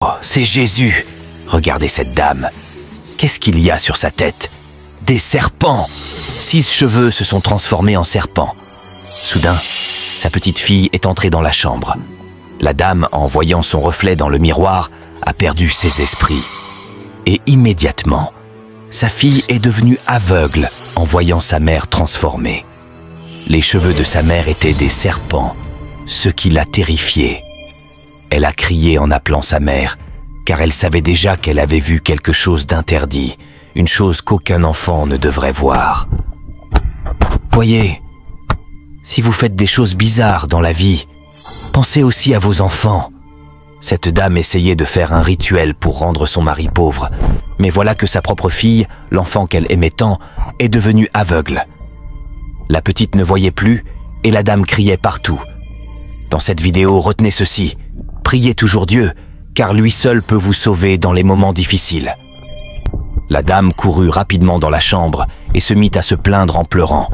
Oh, c'est Jésus! Regardez cette dame. Qu'est-ce qu'il y a sur sa tête? Des serpents! 6 cheveux se sont transformés en serpents. Soudain, sa petite fille est entrée dans la chambre. La dame, en voyant son reflet dans le miroir, a perdu ses esprits. Et immédiatement, sa fille est devenue aveugle en voyant sa mère transformée. Les cheveux de sa mère étaient des serpents, ce qui l'a terrifiée. Elle a crié en appelant sa mère, car elle savait déjà qu'elle avait vu quelque chose d'interdit, une chose qu'aucun enfant ne devrait voir. Voyez, si vous faites des choses bizarres dans la vie, pensez aussi à vos enfants. Cette dame essayait de faire un rituel pour rendre son mari pauvre, mais voilà que sa propre fille, l'enfant qu'elle aimait tant, est devenue aveugle. La petite ne voyait plus et la dame criait partout. Dans cette vidéo, retenez ceci, priez toujours Dieu, car lui seul peut vous sauver dans les moments difficiles. La dame courut rapidement dans la chambre et se mit à se plaindre en pleurant.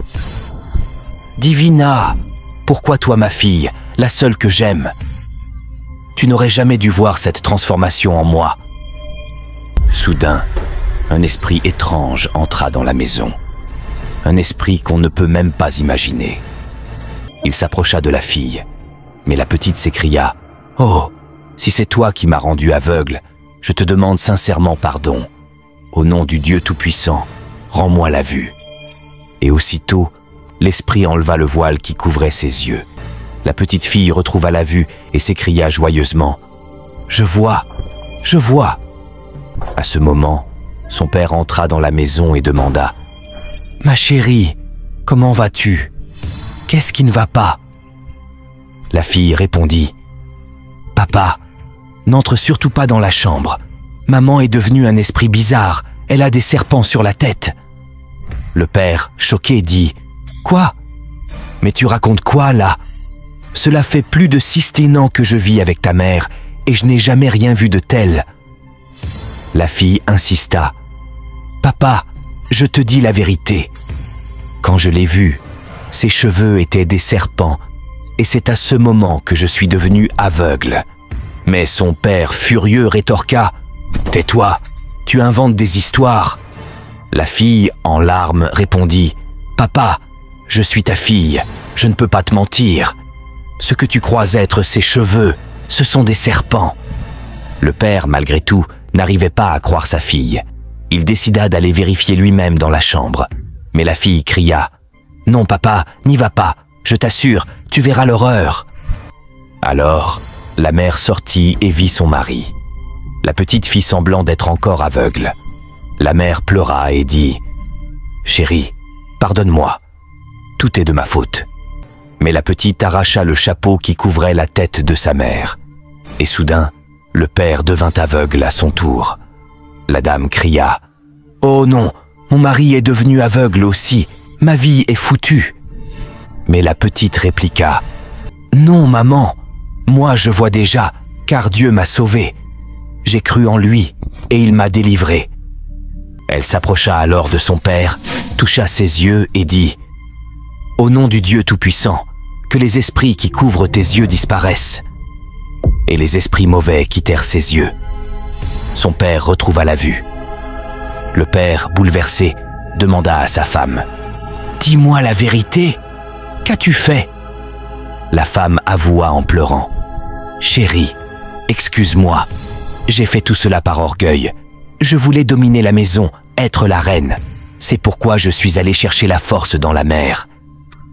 « Divina, pourquoi toi ma fille, la seule que j'aime? Tu n'aurais jamais dû voir cette transformation en moi. » Soudain, un esprit étrange entra dans la maison. Un esprit qu'on ne peut même pas imaginer. Il s'approcha de la fille, mais la petite s'écria « Oh, si c'est toi qui m'as rendu aveugle, je te demande sincèrement pardon. Au nom du Dieu Tout-Puissant, rends-moi la vue. » Et aussitôt, l'esprit enleva le voile qui couvrait ses yeux. La petite fille retrouva la vue et s'écria joyeusement « Je vois, je vois !» À ce moment, son père entra dans la maison et demanda « Ma chérie, comment vas-tu? Qu'est-ce qui ne va pas ?» La fille répondit « Papa, n'entre surtout pas dans la chambre. Maman est devenue un esprit bizarre, elle a des serpents sur la tête. » Le père, choqué, dit « Quoi? Mais tu racontes quoi là? Cela fait plus de 6 ans que je vis avec ta mère et je n'ai jamais rien vu de tel. » La fille insista. « Papa, je te dis la vérité. Quand je l'ai vue, ses cheveux étaient des serpents et c'est à ce moment que je suis devenue aveugle. » Mais son père, furieux, rétorqua « Tais-toi, tu inventes des histoires. » La fille, en larmes, répondit « Papa, je suis ta fille, je ne peux pas te mentir. Ce que tu crois être ses cheveux, ce sont des serpents. » Le père, malgré tout, n'arrivait pas à croire sa fille. Il décida d'aller vérifier lui-même dans la chambre. Mais la fille cria « Non, papa, n'y va pas, je t'assure, tu verras l'horreur. » Alors, la mère sortit et vit son mari. La petite fit semblant d'être encore aveugle. La mère pleura et dit « Chérie, pardonne-moi, tout est de ma faute. » Mais la petite arracha le chapeau qui couvrait la tête de sa mère. Et soudain, le père devint aveugle à son tour. La dame cria « Oh non, mon mari est devenu aveugle aussi, ma vie est foutue. » Mais la petite répliqua « Non, maman, moi je vois déjà, car Dieu m'a sauvée. J'ai cru en lui et il m'a délivrée. » Elle s'approcha alors de son père, toucha ses yeux et dit « Au nom du Dieu Tout-Puissant, que les esprits qui couvrent tes yeux disparaissent. » Et les esprits mauvais quittèrent ses yeux. Son père retrouva la vue. Le père, bouleversé, demanda à sa femme « Dis-moi la vérité, qu'as-tu fait ?» La femme avoua en pleurant « Chérie, excuse-moi, j'ai fait tout cela par orgueil. Je voulais dominer la maison, être la reine. C'est pourquoi je suis allée chercher la force dans la mer.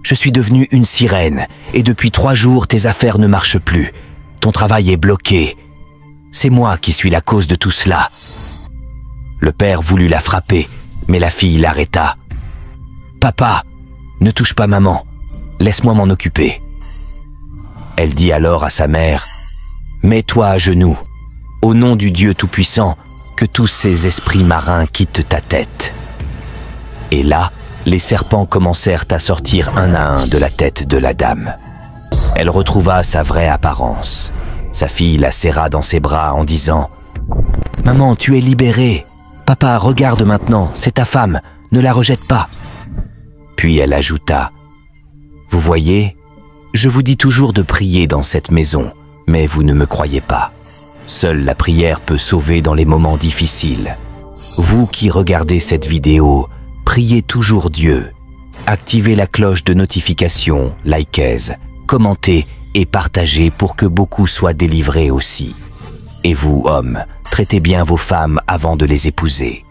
Je suis devenue une sirène et depuis 3 jours, tes affaires ne marchent plus. Ton travail est bloqué. C'est moi qui suis la cause de tout cela. » Le père voulut la frapper, mais la fille l'arrêta. « Papa, ne touche pas maman, laisse-moi m'en occuper. » Elle dit alors à sa mère « Mets-toi à genoux, au nom du Dieu Tout-Puissant, que tous ces esprits marins quittent ta tête. » Et là, les serpents commencèrent à sortir un à un de la tête de la dame. Elle retrouva sa vraie apparence. Sa fille la serra dans ses bras en disant « Maman, tu es libérée. Papa, regarde maintenant, c'est ta femme, ne la rejette pas. » Puis elle ajouta « Vous voyez, je vous dis toujours de prier dans cette maison, mais vous ne me croyez pas. Seule la prière peut sauver dans les moments difficiles. Vous qui regardez cette vidéo, priez toujours Dieu. Activez la cloche de notification, likez, commentez et partagez pour que beaucoup soient délivrés aussi. Et vous, hommes, traitez bien vos femmes avant de les épouser.